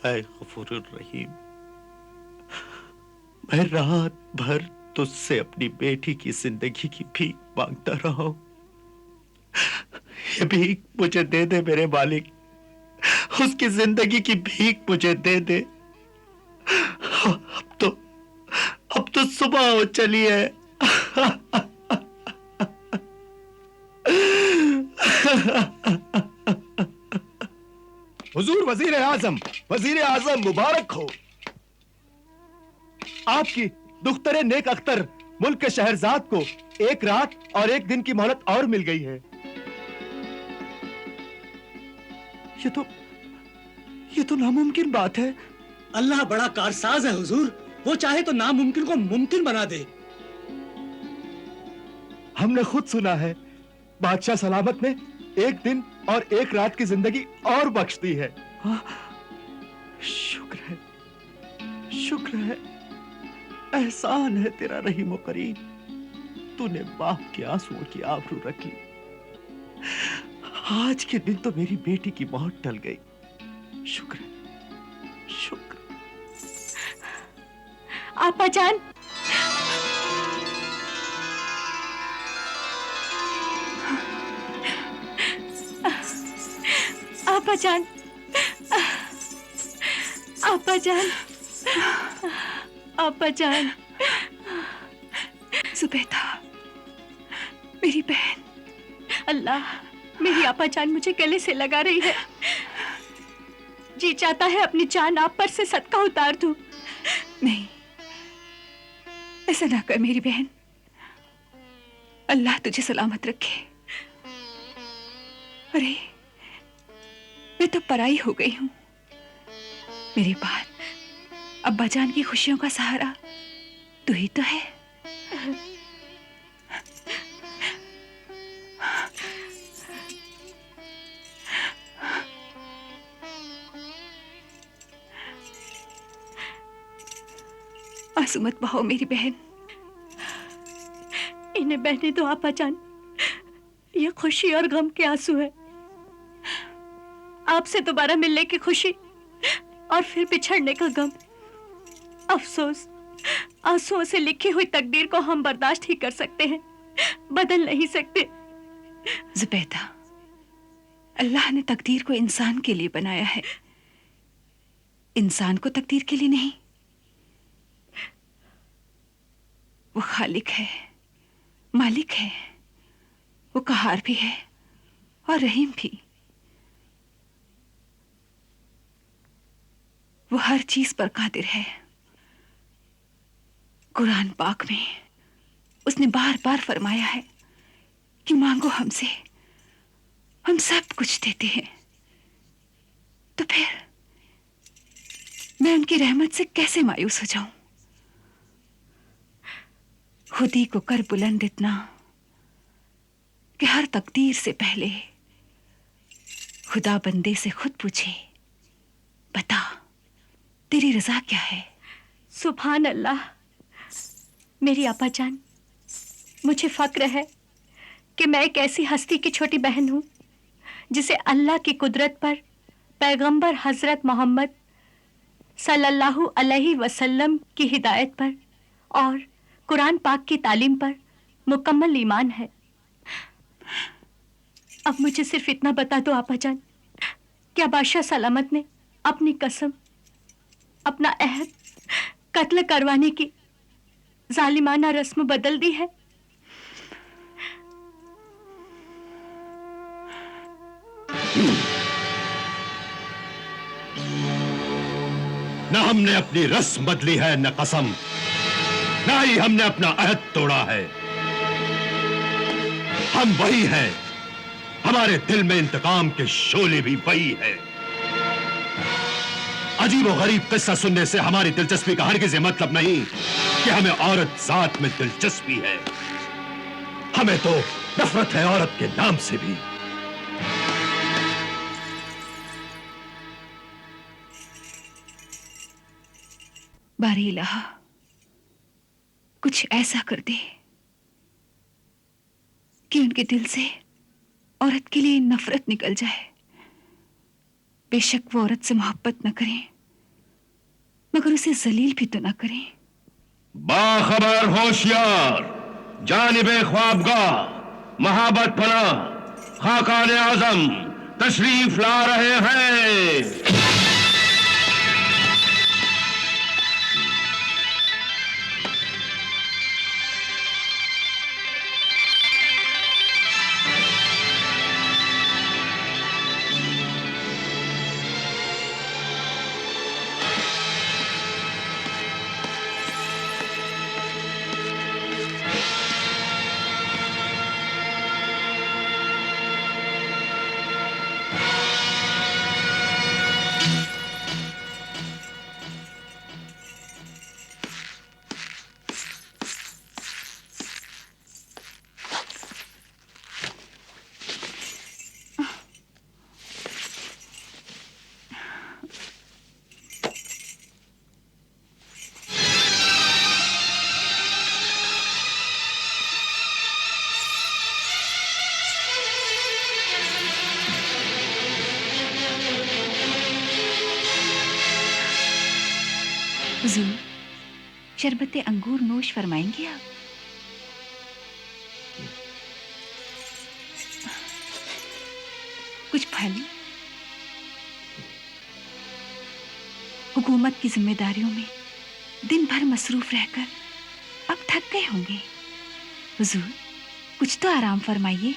ऐ गफूरुर रहीम, मैं रात भर तुझसे अपनी बेटी की जिंदगी की भीख मांगता रहा हूं। ये भीख मुझे दे दे मेरे मालिक, उसकी जिंदगी की भीख मुझे दे दे। अब तो अब तो सुबह हो चली है। हुजूर वजीर आजम, वजीर आजम मुबारक हो। आपकी दुख्तरे नेक अख्तर मुल्क के शहरजाद को एक रात और एक दिन की मोहलत और मिल गई है। ये तो ये तो नामुमकिन बात है। अल्लाह बड़ा कारसाज है हुजूर, वो चाहे तो नामुमकिन को मुमकिन बना दे। हमने खुद सुना है, बादशाह सलामत ने एक दिन और एक रात की जिंदगी और बख्श दी है। हाँ, शुक्र है, शुक्र है, एहसान है तेरा रहीम व करीम। तूने बाप के आंसुओं की आबरू रख ली। आज के दिन तो मेरी बेटी की मौत टल गई। शुक्र है, शुक्र। आपा जान, आपा जान, आपा जान, आपा जान। जुबैदा, मेरी बहन। अल्लाह, मेरी आपा जान मुझे गले से लगा रही है। जी चाहता है अपनी जान आप पर से सदका उतार दूं। नहीं, ऐसा ना कर मेरी बहन। अल्लाह तुझे सलामत रखे। अरे, मैं तो पराई हो गई हूं। मेरे बाद अब्बा जान की खुशियों का सहारा तू ही तो है। आंसू मत बहाओ मेरी बहन। इन्हें बहने दो आपा जान, ये खुशी और गम के आंसू है। आपसे दोबारा मिलने की खुशी और फिर बिछड़ने का गम। अफसोस, आंसुओं से लिखी हुई तकदीर को हम बर्दाश्त ही कर सकते हैं, बदल नहीं सकते। जुबैदा, अल्लाह ने तकदीर को इंसान के लिए बनाया है, इंसान को तकदीर के लिए नहीं। वो खालिक है, मालिक है, वो कहार भी है और रहीम भी। वो हर चीज पर कादिर है। कुरान पाक में उसने बार बार फरमाया है कि मांगो हमसे, हम सब कुछ देते हैं। तो फिर मैं उनकी रहमत से कैसे मायूस हो जाऊं? खुद ही को कर बुलंद इतना कि हर तकदीर से पहले खुदा बंदे से खुद पूछे, बता तेरी रजा क्या है? सुभान अल्लाह। मेरी आपा जान, मुझे फक्र है कि मैं एक ऐसी हस्ती की छोटी बहन हूं जिसे अल्लाह की कुदरत पर पैगंबर हजरत मोहम्मद सल्लल्लाहु अलैहि वसल्लम की हिदायत पर और कुरान पाक की तालीम पर मुकम्मल ईमान है। अब मुझे सिर्फ इतना बता दो आपा जान, क्या बादशाह सलामत ने अपनी कसम, अपना अहद कत्ल करवाने की जालिमाना रस्म बदल दी है? न हमने अपनी रस्म बदली है, न कसम, न ही हमने अपना अहद तोड़ा है। हम वही हैं, हमारे दिल में इंतकाम के शोले भी वही है। अजीब और गरीब किस्सा सुनने से हमारी दिलचस्पी का हरगिज़ ये मतलब नहीं कि हमें औरत जात में दिलचस्पी है। हमें तो नफरत है औरत के नाम से भी। बारी इलाहा, कुछ ऐसा कर दे कि उनके दिल से औरत के लिए नफरत निकल जाए। बेशक वो औरत से मोहब्बत न करें, मगर उसे जलील भी तो ना करें। बाखबर होशियार, जानिबे ख्वाबगाह, महाबत फना खाकान आजम तशरीफ ला रहे हैं। हुजूर, शरबत अंगूर नोश फरमाएंगे आप? कुछ फल? हुकूमत की जिम्मेदारियों में दिन भर मसरूफ रहकर अब थक गए होंगे। हुजूर, कुछ तो आराम फरमाइए।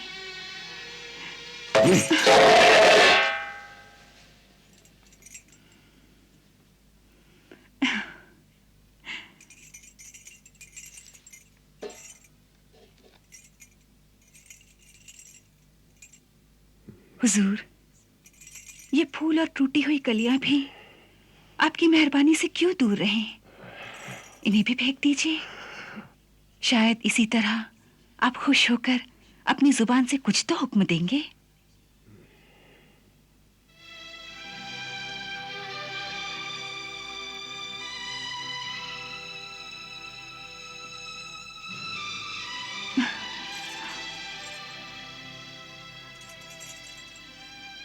हुजूर, ये फूल और टूटी हुई कलियां भी आपकी मेहरबानी से क्यों दूर रहें? इन्हें भी फेंक दीजिए। शायद इसी तरह आप खुश होकर अपनी जुबान से कुछ तो हुक्म देंगे।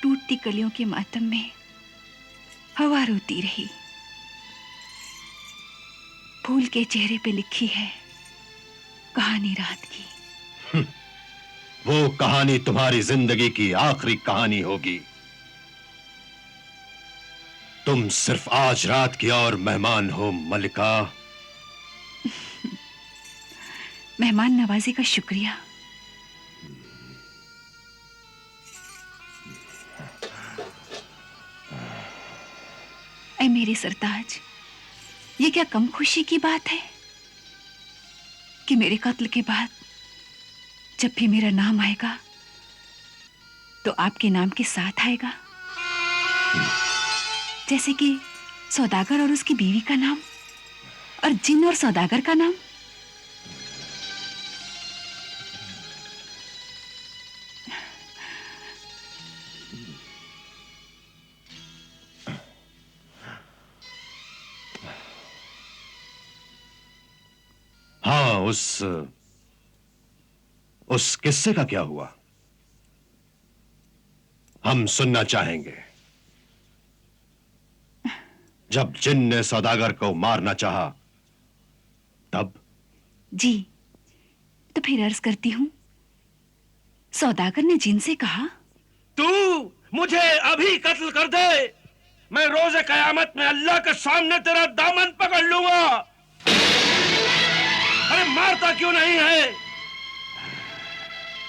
टूटती कलियों के मातम में हवा रोती रही। फूल के चेहरे पे लिखी है कहानी रात की। वो कहानी तुम्हारी जिंदगी की आखिरी कहानी होगी। तुम सिर्फ आज रात की और मेहमान हो मलिका। मेहमान नवाजी का शुक्रिया। ऐ मेरे सरताज, ये क्या कम खुशी की बात है कि मेरे कत्ल के बाद जब भी मेरा नाम आएगा तो आपके नाम के साथ आएगा, जैसे कि सौदागर और उसकी बीवी का नाम और जिन और सौदागर का नाम। हाँ, उस किस्से का क्या हुआ? हम सुनना चाहेंगे। जब जिन ने सौदागर को मारना चाहा तब? जी, तो फिर अर्ज करती हूं, सौदागर ने जिन से कहा, तू मुझे अभी कत्ल कर दे, मैं रोज़े कयामत में अल्लाह के सामने तेरा दामन पकड़ लूंगा। अरे मारता क्यों नहीं है?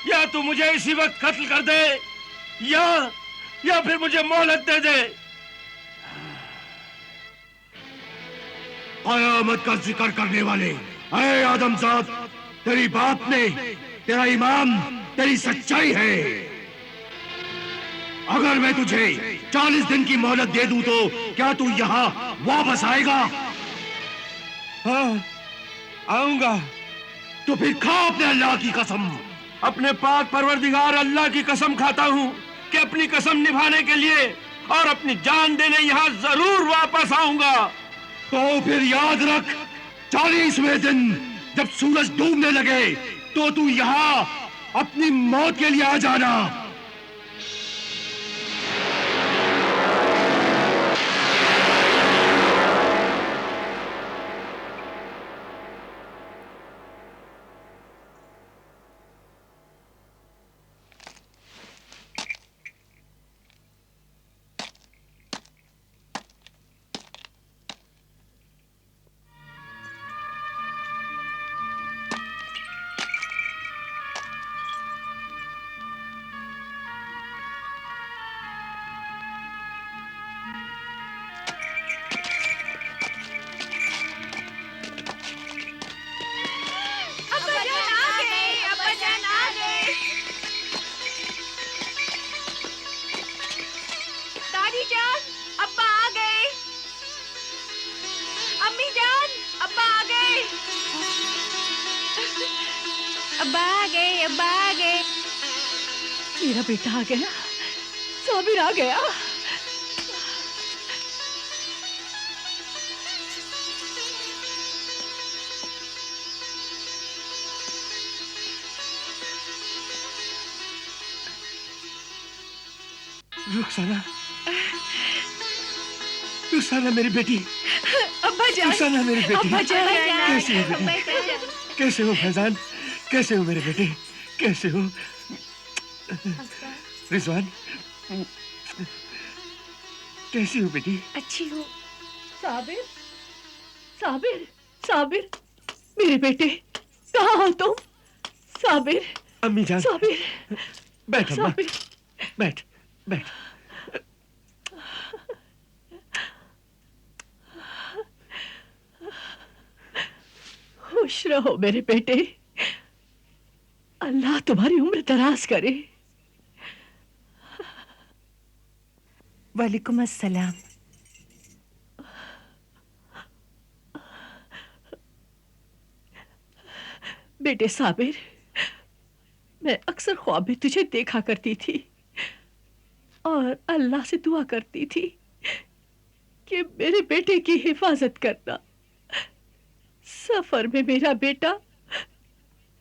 या तू मुझे इसी वक्त कत्ल कर दे या फिर मुझे मोहलत दे दे। कयामत का जिक्र करने वाले, अरे आदमजाद, तेरी बात ने, तेरा ईमान, तेरी सच्चाई है। अगर मैं तुझे 40 दिन की मोहलत दे दूं तो क्या तू यहाँ वापस आएगा? हाँ, आऊंगा। तो फिर खा अपने अल्लाह की कसम। अपने पाक परवरदिगार अल्लाह की कसम खाता हूँ कि अपनी कसम निभाने के लिए और अपनी जान देने यहाँ जरूर वापस आऊंगा। तो फिर याद रख, 40वें दिन जब सूरज डूबने लगे तो तू यहाँ अपनी मौत के लिए आ जाना। जान, अब्बा आ गए। अम्मी जान, अब्बा आ गए। अब्बा आ गए, अब्बा आ गए। मेरा बेटा आ गया, साबिर आ गया। रुखसाना, रुखसाना मेरी बेटी, अब्बा जान, रुखसाना मेरी बेटी, अब्बा जान, कैसे हो बेटी? कैसे हो फैजान? कैसे हो मेरे बेटे? कैसे हो? रिजवान, कैसी हो बेटी? अच्छी हो। साबिर, साबिर, साबिर, मेरे बेटे, कहाँ हो तुम? साबिर, अम्मी जान, साबिर, बैठ अम्मा, साबिर। बैठ, बैठ। खुश रहो मेरे बेटे, अल्लाह तुम्हारी उम्र दराज करे। वालेकुम अस्सलाम। बेटे साबिर, मैं अक्सर ख्वाब में तुझे देखा करती थी और अल्लाह से दुआ करती थी कि मेरे बेटे की हिफाजत करना। सफर में मेरा बेटा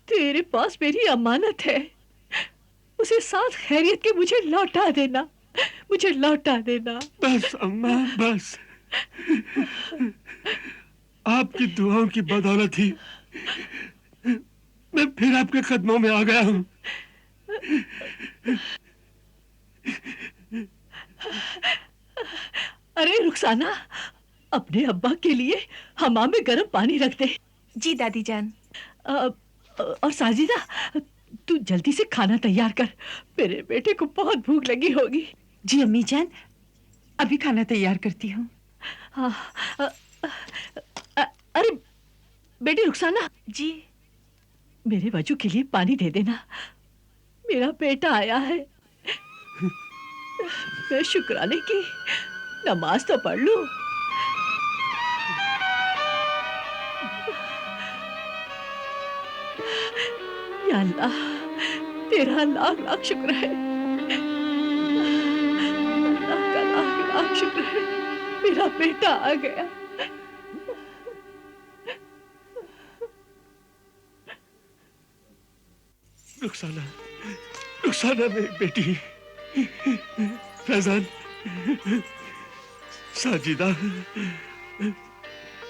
तेरे पास मेरी अमानत है, उसे साथ खैरियत के मुझे लौटा देना, मुझे लौटा देना। बस अम्मा, बस। आपकी दुआओं की बदौलत ही मैं फिर आपके कदमों में आ गया हूँ। अरे रुखसाना, अपने अब्बा के लिए हमाम में गर्म पानी रख दे। जी दादी जान। और साजिदा, तू जल्दी से खाना तैयार कर, मेरे बेटे को बहुत भूख लगी होगी। जी अम्मी जान, अभी खाना तैयार करती हूँ। अरे बेटी रुखसाना जी। मेरे वजू के लिए पानी दे देना, मेरा बेटा आया है। मैं शुक्राने की नमाज तो पढ़ लूं। या अल्लाह, तेरा लाख लाख शुक्र है, अल्लाह का लाख लाख शुक्र है, मेरा बेटा आ गया। रुखसाना, रुखसाना मेरी बेटी, फैजान, साजिदा,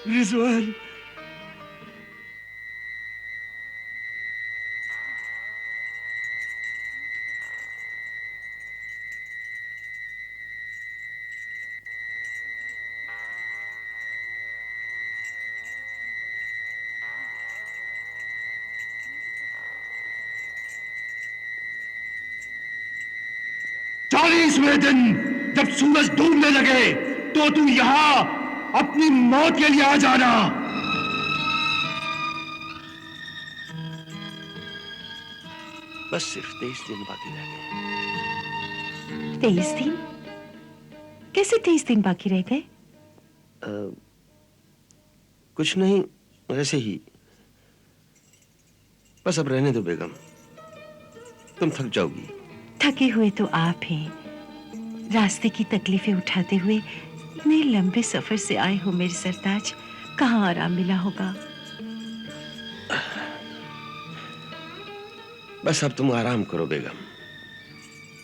रिजवान। चालीसवें दिन जब सूरज डूबने लगे तो तू यहां अपनी मौत के लिए आ जाना। बस सिर्फ 23 दिन बाकी रह गए। 23 दिन? कैसे 23 दिन बाकी रह गए? कुछ नहीं, वैसे ही। बस अब रहने दो बेगम, तुम थक जाओगी। थके हुए तो आप हैं। रास्ते की तकलीफें उठाते हुए इतने लंबे सफर से आए हो मेरे सरताज, कहाँ आराम मिला होगा। बस अब तुम आराम करो बेगम।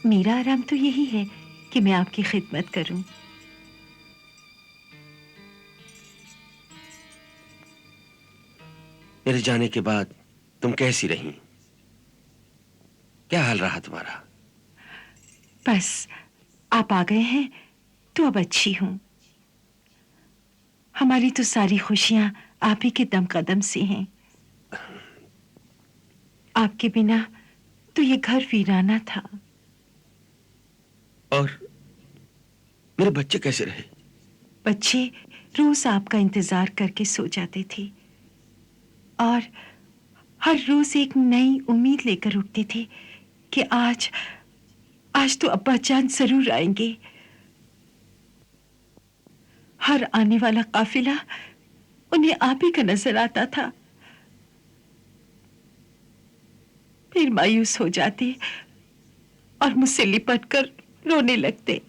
मेरा आराम तो यही है कि मैं आपकी खिदमत करूं। मेरे जाने के बाद तुम कैसी रही? क्या हाल रहा तुम्हारा? बस आप आ गए हैं तो अब अच्छी हूं। हमारी तो सारी खुशियां आप ही के दम कदम से हैं। आपके बिना तो ये घर वीराना था। और मेरे बच्चे कैसे रहे? बच्चे रोज आपका इंतजार करके सो जाते थे और हर रोज एक नई उम्मीद लेकर उठते थे कि आज तो अब्बा जान जरूर आएंगे। हर आने वाला काफिला उन्हें आप ही का नजर आता था। फिर मायूस हो जाते और मुझसे लिपट कर रोने लगते।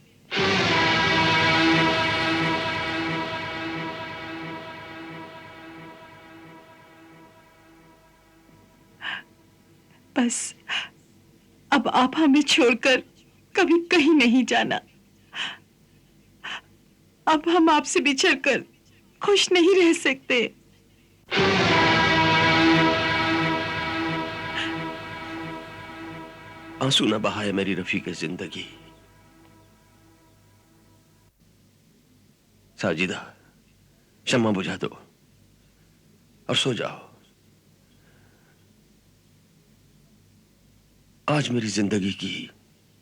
बस अब आप हमें छोड़कर कभी कहीं नहीं जाना। अब हम आपसे बिछड़कर खुश नहीं रह सकते। आंसू न बहाए मेरी रफीक जिंदगी। साजिदा, शम्मा बुझा दो और सो जाओ। आज मेरी जिंदगी की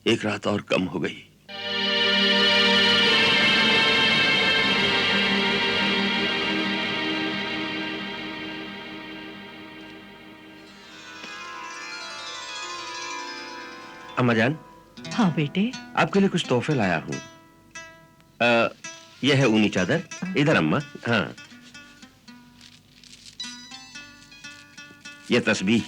एक रात और कम हो गई। अम्मा जान, हाँ बेटे। आपके लिए कुछ तोहफे लाया हूं। यह है ऊनी चादर। इधर अम्मा। हाँ, यह तस्बीह।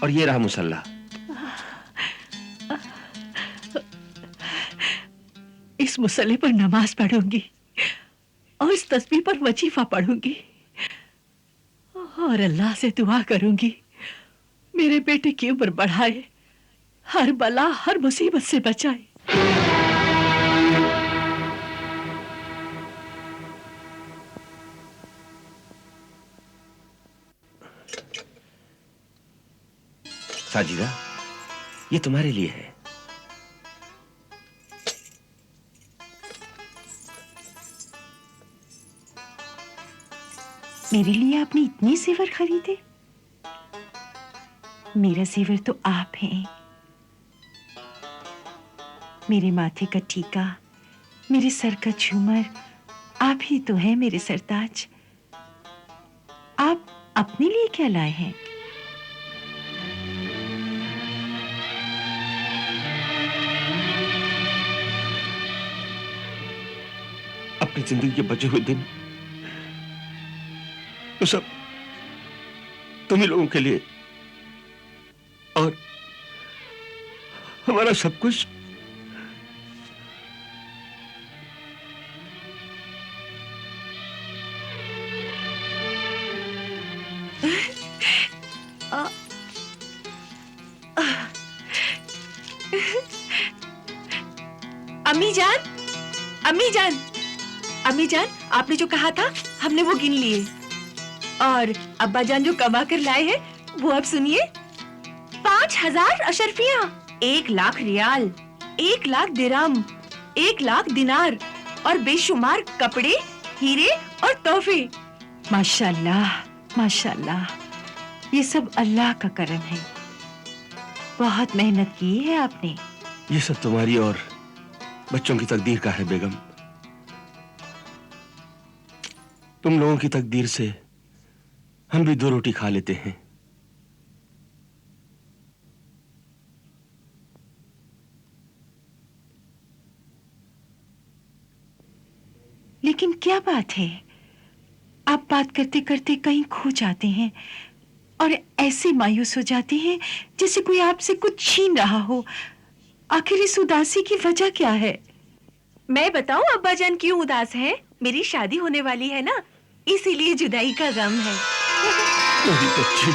और ये रहा मुसल्ला। इस मुसल्ले पर नमाज पढ़ूंगी और इस तस्बीह पर वजीफा पढ़ूंगी और अल्लाह से दुआ करूंगी मेरे बेटे की उम्र बढ़ाए, हर बला हर मुसीबत से बचाए। साजिदा, ये तुम्हारे लिए है। मेरे लिए आपने इतने जेवर खरीदे? मेरा जेवर तो आप हैं। मेरे माथे का टीका, मेरे सर का झूमर, आप ही तो हैं मेरे सरताज। आप अपने लिए क्या लाए हैं? अपनी जिंदगी के बचे हुए दिन तो सब तुम ही लोगों के लिए, और हमारा सब कुछ अम्मी जान, अम्मी जान, अम्मी जान, आपने जो कहा था हमने वो गिन लिए। और अब्बा जान जो कमा कर लाए हैं वो अब सुनिए। 5000 अशरफियां, 1 लाख रियाल, 1 लाख दिरहम, 1 लाख दिनार और बेशुमार कपड़े, हीरे और तोहफे। माशाल्लाह, माशाल्लाह, ये सब अल्लाह का करम है। बहुत मेहनत की है आपने। ये सब तुम्हारी और बच्चों की तकदीर का है बेगम। तुम लोगों की तकदीर से हम भी 2 रोटी खा लेते हैं। लेकिन क्या बात है, आप बात करते करते कहीं खो जाते हैं और ऐसे मायूस हो जाते हैं जैसे कोई आपसे कुछ छीन रहा हो। आखिर इस उदासी की वजह क्या है? मैं बताऊं अब्बा जान क्यों उदास हैं? मेरी शादी होने वाली है ना, इसीलिए जुदाई का गम है। मेरी बच्ची।